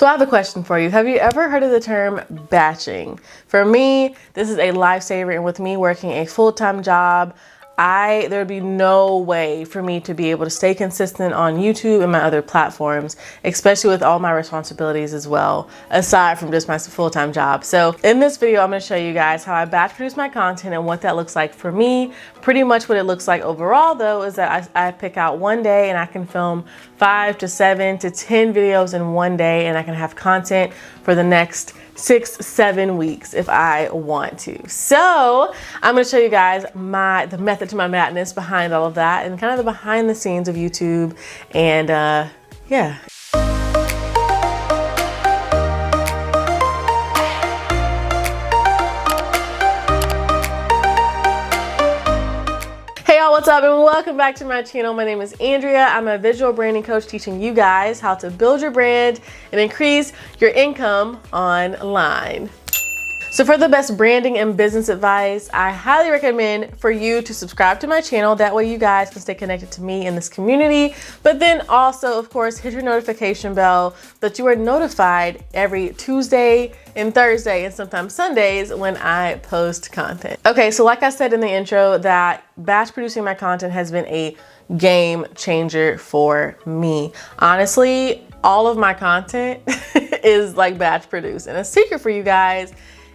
So I have a question for you. Have you ever heard of the term batching? For me, this is a lifesaver, and with me working a full-time job, there'd be no way for me to be able to stay consistent on YouTube and my other platforms, especially with all my responsibilities as well, aside from just my full-time job. So in this video, I'm going to show you guys how I batch produce my content and what that looks like for me. Pretty much what it looks like overall though is that I pick out one day and I can film 5 to 7 to 10 videos in one day, and I can have content for the next 6-7 weeks if I want to. So I'm going to show you guys the method to my madness behind all of that, and kind of the behind the scenes of YouTube. And yeah. Hey y'all, what's up, and welcome back to my channel. My name is Andrea. I'm a visual branding coach teaching you guys how to build your brand and increase your income online. So for the best branding and business advice, I highly recommend for you to subscribe to my channel. That way you guys can stay connected to me in this community. But then also, of course, hit your notification bell that you are notified every Tuesday and Thursday and sometimes Sundays when I post content. Okay, so like I said in the intro, that batch producing my content has been a game changer for me. Honestly, all of my content is like batch produced. And a secret for you guys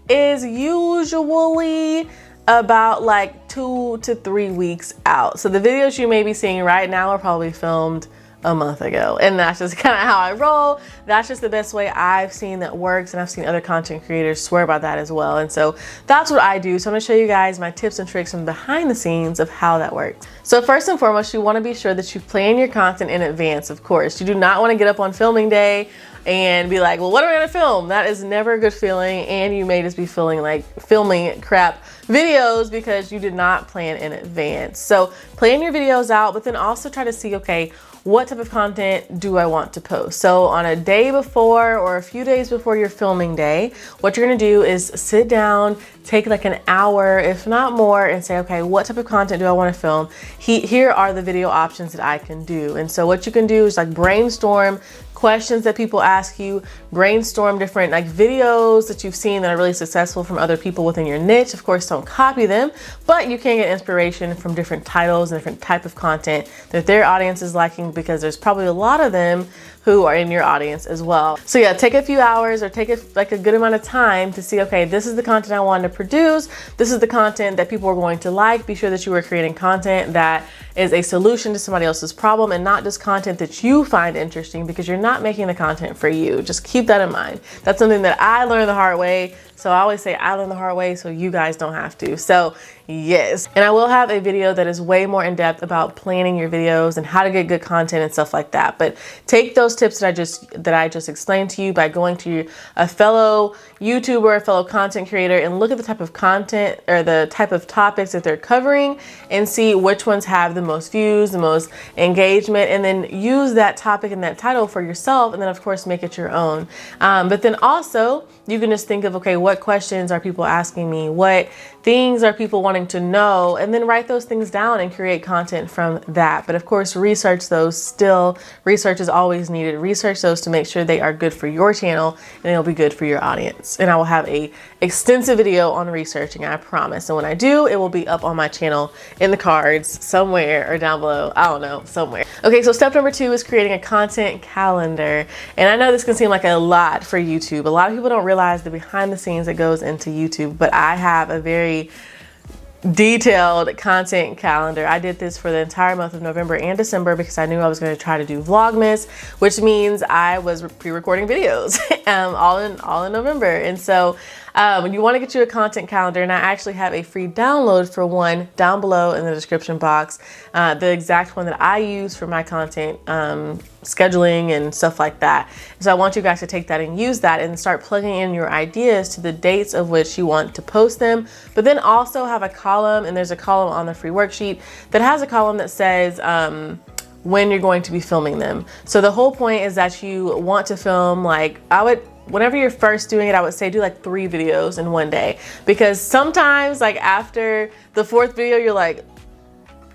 is usually about like 2 to 3 weeks out. So the videos you may be seeing right now are probably filmed a month ago, and that's just kind of how I roll. That's just the best way I've seen that works, and I've seen other content creators swear by that as well. And so that's what I do. So I'm gonna show you guys my tips and tricks from behind the scenes of how that works. So first and foremost, you want to be sure that you plan your content in advance. Of course, you do not want to get up on filming day and be like, well, what am I gonna film? That is never a good feeling, and you may just be feeling like filming crap videos because you did not plan in advance. So plan your videos out, but then also try to see, okay, what type of content do I want to post? So on a day before or a few days before your filming day, what you're gonna do is sit down, take like an hour, if not more, and say, okay, what type of content do I want to film? Here are the video options that I can do. And so what you can do is like brainstorm questions that people ask you, brainstorm different like videos that you've seen that are really successful from other people within your niche. Of course, don't copy them, but you can get inspiration from different titles and different type of content that their audience is liking, because there's probably a lot of them who are in your audience as well. So yeah, take a few hours or take like a good amount of time to see, okay, this is the content I want to produce. This is the content that people are going to like. Be sure that you are creating content that is a solution to somebody else's problem, and not just content that you find interesting, because you're not making the content for you. Just keep that in mind. That's something that I learned the hard way. So I always say I learned the hard way so you guys don't have to. So yes, and I will have a video that is way more in depth about planning your videos and how to get good content and stuff like that. But take those tips that I just explained to you by going to a fellow YouTuber, a fellow content creator, and look at the type of content or the type of topics that they're covering and see which ones have the most views, the most engagement, and then use that topic and that title for yourself, and then of course make it your own. But then also you can just think of, okay, what questions are people asking me? What things are people wanting to know? And then write those things down and create content from that. But of course, research those still. Research is always needed. Research those to make sure they are good for your channel and they'll be good for your audience. And I will have a extensive video on researching, I promise. And when I do, it will be up on my channel in the cards somewhere or down below. I don't know, somewhere. Okay, so step number 2 is creating a content calendar. And I know this can seem like a lot for YouTube. A lot of people don't realize the behind the scenes that goes into YouTube, but I have a very detailed content calendar. I did this for the entire month of November and December because I knew I was going to try to do Vlogmas, which means I was pre-recording videos all in November. And so you want to get you a content calendar, and I actually have a free download for one down below in the description box, the exact one that I use for my content scheduling and stuff like that. So I want you guys to take that and use that and start plugging in your ideas to the dates of which you want to post them, but then also have a column, and there's a column on the free worksheet that has a column that says when you're going to be filming them. So the whole point is that you want to film, like, whenever you're first doing it, I would say do like 3 videos in one day, because sometimes like after the 4th video, you're like,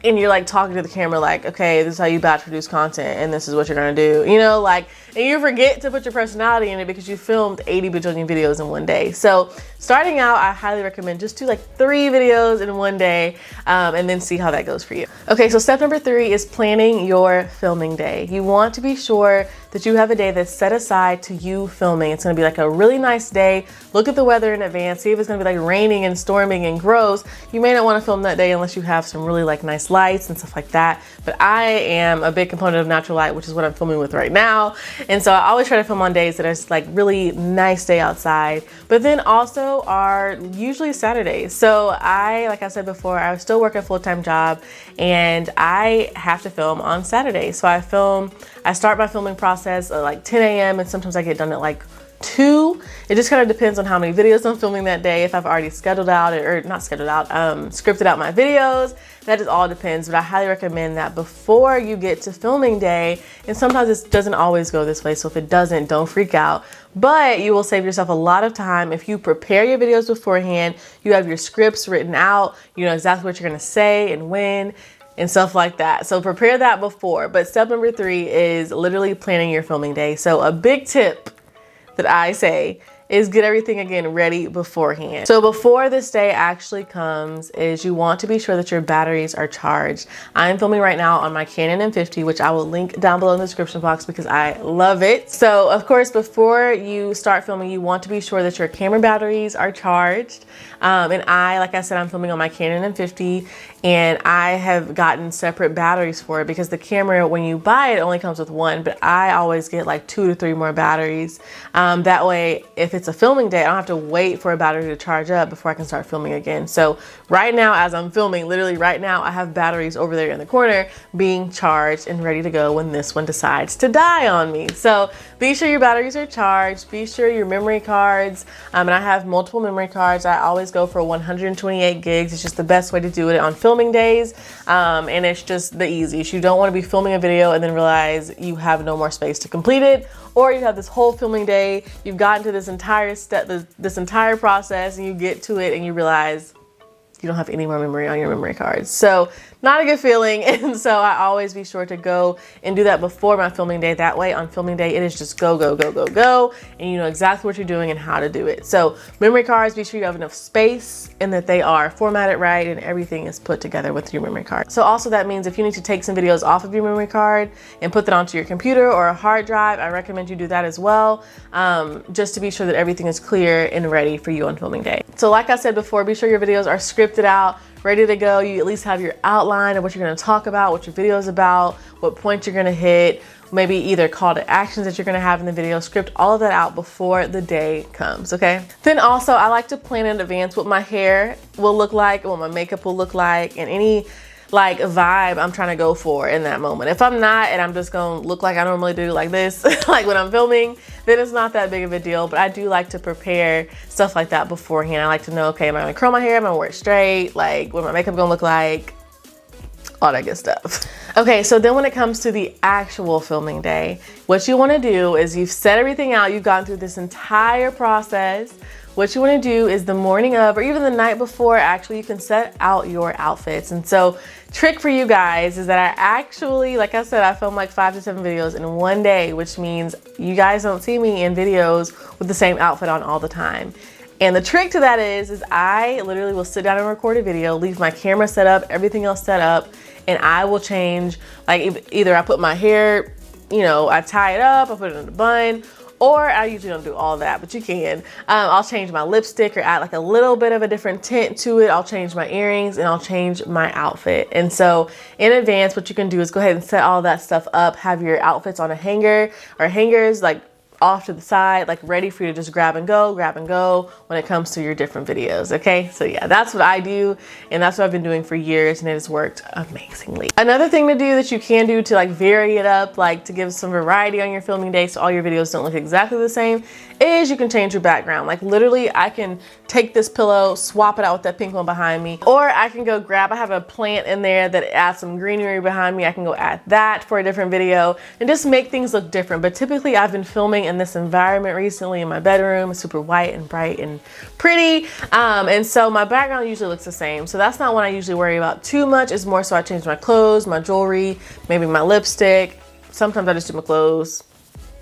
and you're like talking to the camera like, okay, this is how you batch produce content and this is what you're gonna do, you know, like, and you forget to put your personality in it because you filmed 80 bajillion videos in one day. So starting out, I highly recommend just do like 3 videos in one day, and then see how that goes for you. Okay, so step number 3 is planning your filming day. You want to be sure that you have a day that's set aside to you filming. It's gonna be like a really nice day. Look at the weather in advance. See if it's gonna be like raining and storming and gross. You may not wanna film that day unless you have some really like nice lights and stuff like that. But I am a big component of natural light, which is what I'm filming with right now. And so I always try to film on days that are like really nice day outside, but then also are usually Saturdays. So like I said before, I still work a full-time job and I have to film on Saturdays. So I start my filming process at like 10 a.m. and sometimes I get done at like 2. It just kind of depends on how many videos I'm filming that day. If I've already scripted out my videos, that just all depends. But I highly recommend that before you get to filming day, and sometimes it doesn't always go this way, so if it doesn't, don't freak out. But you will save yourself a lot of time if you prepare your videos beforehand. You have your scripts written out, you know exactly what you're gonna say and when, and stuff like that. So prepare that before. But step number 3 is literally planning your filming day. So a big tip that I say is get everything again ready beforehand. So before this day actually comes is you want to be sure that your batteries are charged. I'm filming right now on my Canon M50, which I will link down below in the description box because I love it. So of course, before you start filming, you want to be sure that your camera batteries are charged. And like I said, I'm filming on my Canon M50 and I have gotten separate batteries for it because the camera, when you buy it, only comes with 1, but I always get like 2 to 3 more batteries. That way, if it's a filming day, I don't have to wait for a battery to charge up before I can start filming again. So right now, as I'm filming, literally right now, I have batteries over there in the corner being charged and ready to go when this one decides to die on me. So be sure your batteries are charged. Be sure your memory cards, and I have multiple memory cards. I always go for 128 gigs. It's just the best way to do it on filming days. And it's just the easiest. You don't want to be filming a video and then realize you have no more space to complete it, or you have this whole filming day, you've gotten to this entire step, this entire process, and you get to it and you realize you don't have any more memory on your memory cards. So not a good feeling. And so I always be sure to go and do that before my filming day. That way on filming day, it is just go, go, go, go, go. And you know exactly what you're doing and how to do it. So memory cards, be sure you have enough space and that they are formatted right and everything is put together with your memory card. So also that means if you need to take some videos off of your memory card and put that onto your computer or a hard drive, I recommend you do that as well, just to be sure that everything is clear and ready for you on filming day. So like I said before, be sure your videos are scripted out, ready to go. You at least have your outline of what you're going to talk about, what your video is about, what points you're going to hit, maybe either call to actions that you're going to have in the video. Script all of that out before the day comes, okay? Then also, I like to plan in advance what my hair will look like, what my makeup will look like, and any like vibe I'm trying to go for in that moment. If I'm not and I'm just gonna look like I normally do, like this, like when I'm filming, then it's not that big of a deal. But I do like to prepare stuff like that beforehand. I like to know, okay, am I gonna curl my hair? Am I gonna wear it straight? Like what my makeup gonna look like? All that good stuff. Okay, so then when it comes to the actual filming day, what you wanna do is you've set everything out, you've gone through this entire process. What you want to do is the morning of, or even the night before, actually, you can set out your outfits. And so trick for you guys is that I actually, like I said, I film like 5 to 7 videos in one day, which means you guys don't see me in videos with the same outfit on all the time. And the trick to that is I literally will sit down and record a video, leave my camera set up, everything else set up, and I will change, like either I put my hair, you know, I tie it up, I put it in a bun, or I usually don't do all that, but you can. I'll change my lipstick or add like a little bit of a different tint to it. I'll change my earrings and I'll change my outfit. And so in advance, what you can do is go ahead and set all that stuff up, have your outfits on a hanger or hangers like off to the side, like ready for you to just grab and go when it comes to your different videos, okay? So yeah, that's what I do, and that's what I've been doing for years, and it has worked amazingly. Another thing to do that you can do to like vary it up, like to give some variety on your filming day so all your videos don't look exactly the same, is you can change your background. Like literally, I can take this pillow, swap it out with that pink one behind me, or I can go grab, I have a plant in there that adds some greenery behind me, I can go add that for a different video and just make things look different. But typically I've been filming in this environment recently in my bedroom. It's super white and bright and pretty. And so my background usually looks the same. So that's not what I usually worry about too much. It's more so I change my clothes, my jewelry, maybe my lipstick. Sometimes I just do my clothes.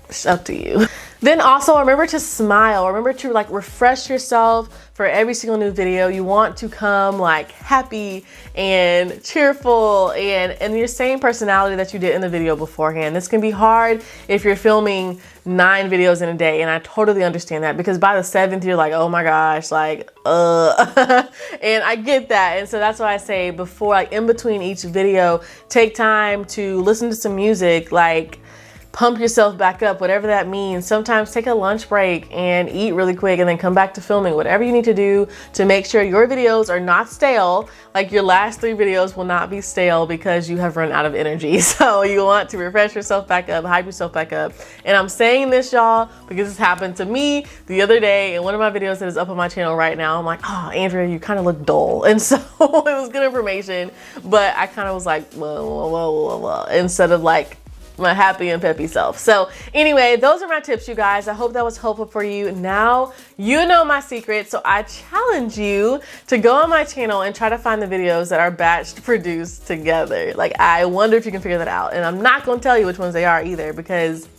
It's up to you. Then also remember to smile. Remember to like refresh yourself for every single new video. You want to come like happy and cheerful and in your same personality that you did in the video beforehand. This can be hard if you're filming 9 videos in a day, and I totally understand that, because by the 7th you're like, oh my gosh, like and I get that. And so that's why I say before, like in between each video, take time to listen to some music, like pump yourself back up, whatever that means. Sometimes take a lunch break and eat really quick and then come back to filming. Whatever you need to do to make sure your videos are not stale. Like your last 3 videos will not be stale because you have run out of energy. So you want to refresh yourself back up, hype yourself back up. And I'm saying this, y'all, because this happened to me the other day in one of my videos that is up on my channel right now. I'm like, oh, Andrea, you kind of look dull. And so it was good information, but I kind of was like, whoa, instead of like my happy and peppy self. So anyway, those are my tips, you guys. I hope that was helpful for you. Now you know my secret, so I challenge you to go on my channel and try to find the videos that are batched produced together. Like, I wonder if you can figure that out. And I'm not gonna tell you which ones they are either, because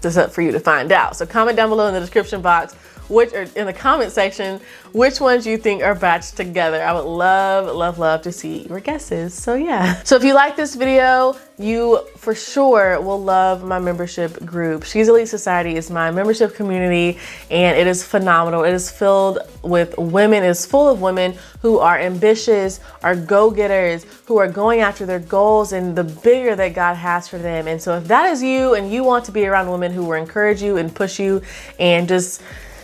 it's up for you to find out. So comment down below in the description box, or in the comment section, which ones you think are batched together. I would love to see your guesses. So yeah. So if you like this video, you for sure will love my membership group. She's Elite Society is my membership community, and it is phenomenal. It is filled with women. It is full of women who are ambitious, are go-getters, who are going after their goals and the bigger that God has for them. And so if that is you and you want to be around women who will encourage you and push you and just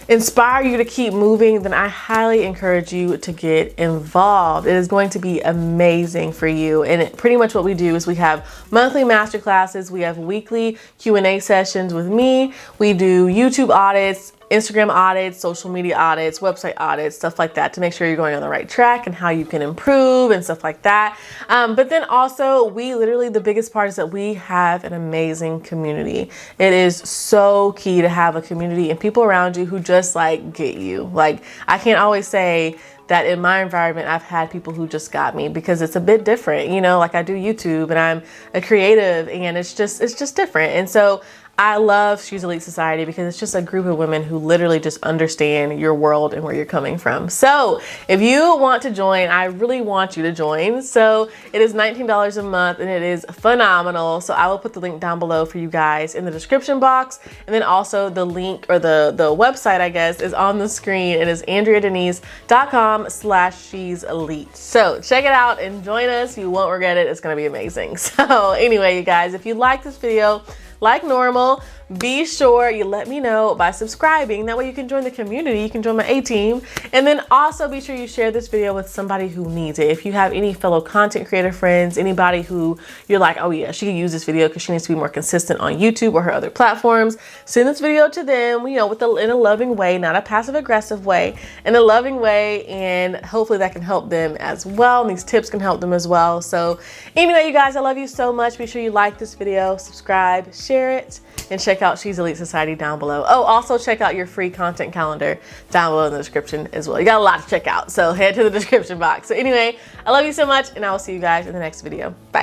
inspire you to keep moving, then I highly encourage you to get involved. It is going to be amazing for you. And pretty much what we do is we have monthly masterclasses, we have weekly Q&A sessions with me, we do YouTube audits, Instagram audits, social media audits, website audits, stuff like that, to make sure you're going on the right track and how you can improve and stuff like that. But then also, the biggest part is that we have an amazing community. It is so key to have a community and people around you who just like get you. Like, I can't always say that in my environment, I've had people who just got me, because it's a bit different, you know, like I do YouTube and I'm a creative and it's just different. And so I love She's Elite Society because it's just a group of women who literally just understand your world and where you're coming from. So if you want to join, I really want you to join. So it is $19 a month and it is phenomenal. So I will put the link down below for you guys in the description box. And then also the link, or the website, I guess, is on the screen. It is andreadenise.com/She's Elite. So check it out and join us. You won't regret it. It's going to be amazing. So anyway, you guys, if you like this video, like normal, be sure you let me know by subscribing. That way you can join the community, you can join my A-team. And then also be sure you share this video with somebody who needs it. If you have any fellow content creator friends, anybody who you're like, oh yeah, she could use this video because she needs to be more consistent on YouTube or her other platforms, send this video to them, you know, in a loving way, not a passive aggressive way, in a loving way, and hopefully that can help them as well. And these tips can help them as well. So anyway, you guys, I love you so much. Be sure you like this video, subscribe, share it, and check out She's Elite Society down below. Oh, also check out your free content calendar down below in the description as well. You got a lot to check out, so head to the description box. So anyway, I love you so much, and I will see you guys in the next video. Bye.